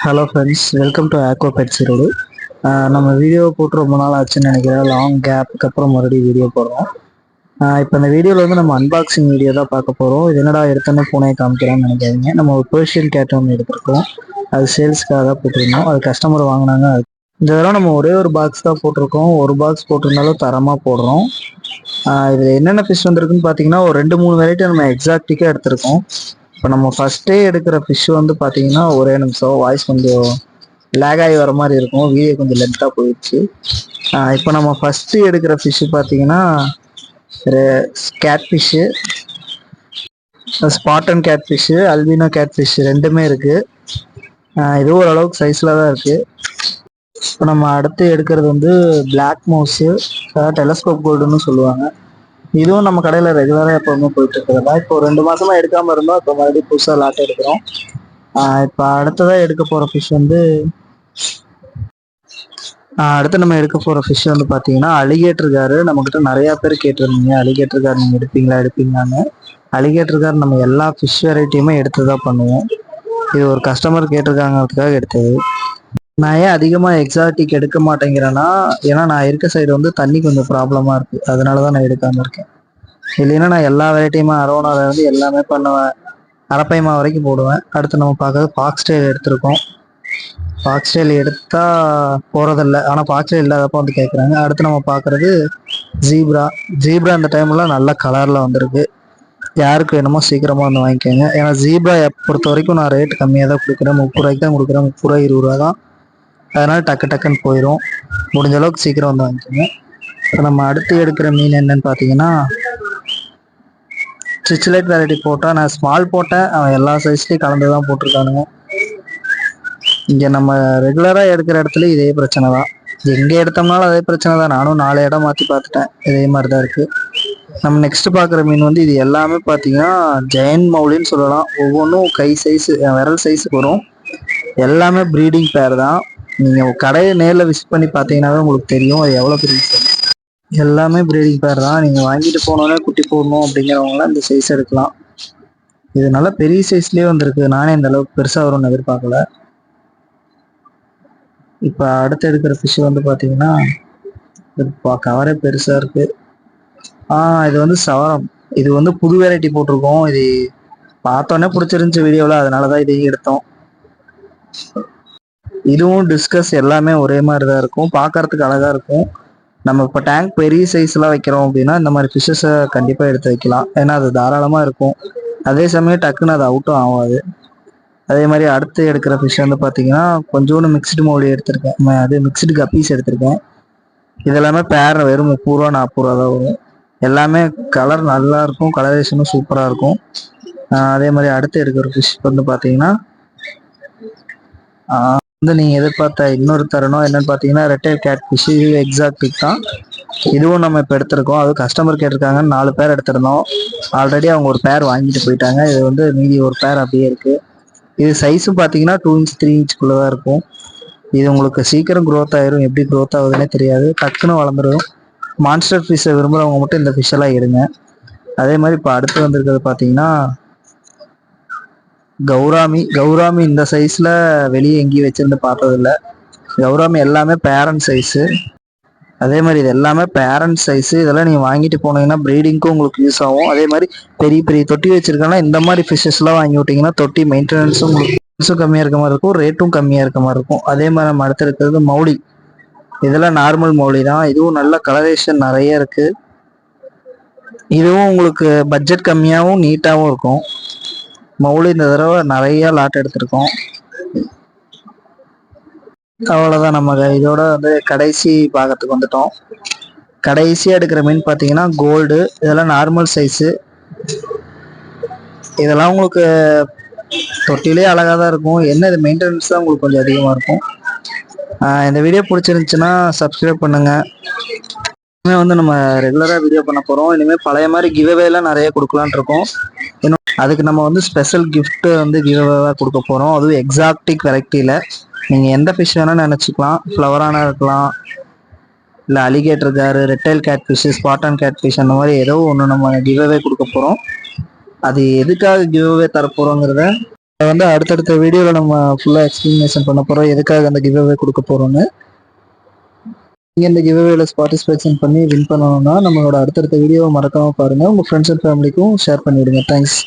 Hello friends, welcome to Aqua Pets road. நம்ம வீடியோ போட்டு ரொம்ப நாள் ஆச்சுன்னு நினைக்கிறேன். லாங் கேப்புக்கு அப்புறம் மறுபடியும் வீடியோ போடுறோம். இப்போ இந்த வீடியோவில் வந்து நம்ம அன்பாக்சிங் வீடியோ தான் பார்க்க போகிறோம். இது என்னடா எடுத்தோன்னே பூனையை காமிக்கிறான்னு நினைக்காதீங்க. நம்ம ஒரு பெர்ஷியன் கேட் ஒன்று எடுத்துருக்கோம். அது சேல்ஸ்க்காக தான் போட்டிருந்தோம். அது கஸ்டமர் வாங்கினாங்க. இந்த தடவை நம்ம ஒரே ஒரு பாக்ஸ் தான் போட்டிருக்கோம். ஒரு பாக்ஸ் போட்டிருந்தாலும் தரமாக போடுறோம். இதில் என்னென்ன ஃபிஷ் வந்திருக்குன்னு பார்த்தீங்கன்னா ஒரு 2-3 வெரைட்டி நம்ம எக்ஸாக்டிக்காக எடுத்திருக்கோம். இப்போ நம்ம ஃபஸ்ட்டே எடுக்கிற ஃபிஷ் வந்து பார்த்தீங்கன்னா ஒரே நிமிஷம் வாய்ஸ் கொஞ்சம் லேக் ஆகி வர மாதிரி இருக்கும். வீடியோ கொஞ்சம் லென்த்தாக போயிடுச்சு. இப்போ நம்ம ஃபஸ்ட்டு எடுக்கிற ஃபிஷ்ஷு பார்த்தீங்கன்னா cat fish, spotted cat fish, albino cat fish ரெண்டுமே இருக்குது. இது ஓரளவுக்கு சைஸில் தான் இருக்குது. இப்போ நம்ம அடுத்து எடுக்கிறது வந்து பிளாக் மவுஸு, டெலஸ்கோப் கோல்டுன்னு சொல்லுவாங்க. இதுவும் நம்ம கடையில் ரெகுலராக எப்போவுமே போயிட்டு இருக்கிறதா. இப்போ 2 மாசமா எடுக்காமல் இருந்தோம். இப்போ மறுபடியும் புதுசாக லாட் எடுக்கிறோம். இப்போ அடுத்ததாக எடுக்க போகிற ஃபிஷ் வந்து அடுத்து நம்ம எடுக்க போகிற ஃபிஷ் வந்து பார்த்தீங்கன்னா அலிகேட்டர் காரு. நம்மக்கிட்ட நிறையா பேர் கேட்டிருந்தீங்க அலிகேட்டர் கார் நீங்கள் எடுப்பீங்களான்னு. அலிகேட்டர் கார் நம்ம எல்லா ஃபிஷ் வெரைட்டியுமே எடுத்து தான் பண்ணுவோம். இது ஒரு கஸ்டமர் கேட்டிருக்காங்கிறதுக்காக எடுத்தது. நான் ஏன் அதிகமாக எக்ஸாட்டிக் எடுக்க மாட்டேங்கிறேன்னா, ஏன்னா நான் இருக்க சைடு வந்து தண்ணி கொஞ்சம் ப்ராப்ளமாக இருக்குது. அதனால தான் நான் எடுக்காமல் இருக்கேன். இல்லைன்னா நான் எல்லா வெரைட்டியுமே அரோனாவில் வந்து எல்லாமே பண்ணுவேன். அரப்பைமா வரைக்கும் போடுவேன். அடுத்து நம்ம பார்க்கறது ஃபாக்ஸ் டெயில் எடுத்திருக்கோம். ஃபாக்ஸ் டெயில் எடுத்தால் போகிறதில்ல, ஆனால் ஃபாக்ஸ் டெயில் இல்லாதப்போ வந்து கேட்குறாங்க. அடுத்து நம்ம பார்க்குறது ஜீப்ரா. இந்த டைம்லாம் நல்ல கலரில் வந்திருக்கு. யாருக்கு வேணுமோ சீக்கிரமாக வந்து வாங்கிக்கோங்க. ஏன்னா ஜீப்ரா பொறுத்த வரைக்கும் நான் ரேட் கம்மியாக தான் கொடுக்குறேன். 30 ரூபாய்க்கு தான் கொடுக்குறேன். 30 ரூபா 20 ரூபா தான். அதனால் டக்குன்னு போயிடும். முடிஞ்ச அளவுக்கு சீக்கிரம் வந்து வாங்கிக்கோங்க. இப்போ நம்ம அடுத்து எடுக்கிற மீன் என்னன்னு பார்த்தீங்கன்னா ஸ்ட்ரிச்லைட் வெரைட்டி போட்டால் நான் ஸ்மால் போட்டேன். அவன் எல்லா சைஸ்லேயும் கலந்து தான் போட்டிருக்கானுங்க. இங்கே நம்ம ரெகுலராக எடுக்கிற இடத்துல இதே பிரச்சனை தான். எங்கே எடுத்தோம்னாலும் அதே பிரச்சனை தான். நானும் 4 இடம் மாற்றி பார்த்துட்டேன். இதே மாதிரி தான் இருக்குது. நம்ம நெக்ஸ்ட் பார்க்குற மீன் வந்து இது எல்லாமே பார்த்தீங்கன்னா ஜெயண்ட் மௌலின்னு சொல்லலாம். ஒவ்வொன்றும் கை சைஸு, விரல் சைஸுக்கு வரும். எல்லாமே ப்ரீடிங் பேர் தான். நீங்கள் கடையை நேரில் விசிட் பண்ணி பார்த்தீங்கன்னாவே உங்களுக்கு தெரியும் அது எவ்வளோ பெரிய சைஸ். எல்லாமே ப்ரீடிங் பேர் தான். நீங்கள் வாங்கிட்டு போனோன்னே குட்டி போடணும் அப்படிங்கிறவங்களாம் இந்த சைஸ் எடுக்கலாம். இது நல்லா பெரிய சைஸ்லேயே வந்திருக்கு. நானே இந்த அளவுக்கு பெருசாக வரும்னு எதிர்பார்க்கல. இப்போ அடுத்து எடுக்கிற ஃபிஷ் வந்து பார்த்தீங்கன்னா கவரே பெருசாக இருக்குது. இது வந்து சவரம். இது வந்து புது வெரைட்டி போட்டிருக்கோம். இது பார்த்தோன்னே பிடிச்சிருந்துச்சி வீடியோவில், அதனால தான் இதையும் எடுத்தோம். இதுவும் டிஸ்கஸ் எல்லாமே ஒரே மாதிரி தான் இருக்கும். பார்க்கறதுக்கு அழகாக இருக்கும். நம்ம இப்போ டேங்க் பெரிய சைஸ்லாம் வைக்கிறோம் அப்படின்னா இந்த மாதிரி ஃபிஷ்ஷஸை கண்டிப்பாக எடுத்து வைக்கலாம். ஏன்னா அது தாராளமாக இருக்கும். அதே சமயம் டக்குன்னு அது அவுட்டும் ஆகாது. அதே மாதிரி அடுத்து எடுக்கிற ஃபிஷ் வந்து பார்த்தீங்கன்னா கொஞ்சோண்டு மிக்ஸ்டு மௌலி எடுத்திருக்கேன். அது மிக்ஸ்டு கப்பீஸ் எடுத்திருக்கேன். இதெல்லாமே பேர் வெறும் 30 ரூபா 40 ரூபா தான் வரும். எல்லாமே கலர் நல்லா இருக்கும். கலரேஷனும் சூப்பராக இருக்கும். அதே மாதிரி அடுத்து எடுக்கிற ஃபிஷ் வந்து பார்த்தீங்கன்னா வந்து நீங்கள் எதிர்பார்த்த இன்னொரு தருணம் என்னன்னு பார்த்தீங்கன்னா ரெட்டைல் கேட் ஃபிஷ். இது எக்ஸாக்டிக் தான். இதுவும் நம்ம இப்போ எடுத்திருக்கோம். அது கஸ்டமர் கேட்டிருக்காங்கன்னு 4 பேர் எடுத்திருந்தோம். ஆல்ரெடி அவங்க ஒரு பேர் வாங்கிட்டு போயிட்டாங்க. இது வந்து மீதி ஒரு பேர் அப்படியே இருக்குது. இது சைஸும் பார்த்தீங்கன்னா 2 இன்ச் 3 இன்ச்சுக்குள்ளே தான் இருக்கும். இது உங்களுக்கு சீக்கிரம் க்ரோத் ஆயிரும். எப்படி க்ரோத் ஆகுதுன்னே தெரியாது. டக்குன்னு வளர்ந்துடும். மான்ஸ்டர் ஃபிஷ்ஷை விரும்புகிறவங்க மட்டும் இந்த ஃபிஷ்ஷெல்லாம் எடுங்க. அதே மாதிரி இப்போ அடுத்து வந்திருக்கிறது பார்த்தீங்கன்னா கௌராமி இந்த சைஸில் வெளியே எங்கேயும் வச்சிருந்து பார்த்ததில்ல. கௌராமி எல்லாமே பேரண்ட் சைஸு. அதே மாதிரி இது எல்லாமே பேரண்ட் சைஸு. இதெல்லாம் நீங்கள் வாங்கிட்டு போனீங்கன்னா ப்ரீடிங்க்கும் உங்களுக்கு யூஸ் ஆகும். அதே மாதிரி பெரிய பெரிய தொட்டி வச்சுருக்காங்கன்னா இந்த மாதிரி ஃபிஷ்ஷஸ்லாம் வாங்கி விட்டிங்கன்னா தொட்டி மெயின்டெனன்ஸும் உங்களுக்கு கம்மியாக இருக்க மாதிரி இருக்கும். ரேட்டும் கம்மியாக இருக்க மாதிரி இருக்கும். அதே மாதிரி நம்ம அடுத்து இருக்கிறது மௌலி. இதெல்லாம் நார்மல் மௌலி தான். இதுவும் நல்ல கலரேஷன் நிறைய இருக்குது. இதுவும் உங்களுக்கு பட்ஜெட் கம்மியாகவும் நீட்டாகவும் இருக்கும். மௌலி இந்த தடவை நிறைய லாட் எடுத்திருக்கோம். அவ்வளோதான். நம்ம இதோட வந்து கடைசி பாகத்துக்கு வந்துட்டோம். கடைசியாக எடுக்கிற மீன் பார்த்தீங்கன்னா கோல்டு. இதெல்லாம் நார்மல் சைஸு. இதெல்லாம் உங்களுக்கு தொட்டிலே அழகாக தான் இருக்கும். என்ன இது மெயின்டெனன்ஸ் தான் உங்களுக்கு கொஞ்சம் அதிகமாக இருக்கும். இந்த வீடியோ பிடிச்சிருந்துச்சுன்னா சப்ஸ்கிரைப் பண்ணுங்கள். இனிமேல் வந்து நம்ம ரெகுலராக வீடியோ பண்ண போகிறோம். இனிமேல் பழைய மாதிரி கிவ்அவேலாம் நிறைய கொடுக்கலான் இருக்கோம். இன்னும் அதுக்கு நம்ம வந்து ஸ்பெஷல் கிஃப்ட்டு வந்து கிவ்அவேவாக கொடுக்க போகிறோம். அதுவும் எக்ஸாக்டிக் வெரைட்டியில். நீங்கள் எந்த ஃபிஷ் வேணால் நினச்சிக்கலாம். ஃப்ளவரான இருக்கலாம், இல்லை alligator car, ரெட்டைல் gate fish, spotted gate fish, அந்த மாதிரி ஏதோ ஒன்று நம்ம கிவ்அவே கொடுக்க போகிறோம். அது எதுக்காக கிவ்அவே தரப்போகிறோங்கிறத வந்து அடுத்தடுத்த வீடியோவில் நம்ம ஃபுல்லாக எக்ஸ்பிளனேஷன் பண்ண போகிறோம், எதுக்காக அந்த கிவ் அவே கொடுக்க போகிறோன்னு. நீங்கள் இந்த கிவ் அவேல பார்ட்டிசிபேஷன் பண்ணி வின் பண்ணணும்னா நம்மளோட அடுத்தடுத்த வீடியோவை மறக்காமல் பாருங்கள், உங்கள் ஃப்ரெண்ட்ஸ் அண்ட் ஃபேமிலிக்கும் ஷேர் பண்ணிவிடுங்க. தேங்க்ஸ்.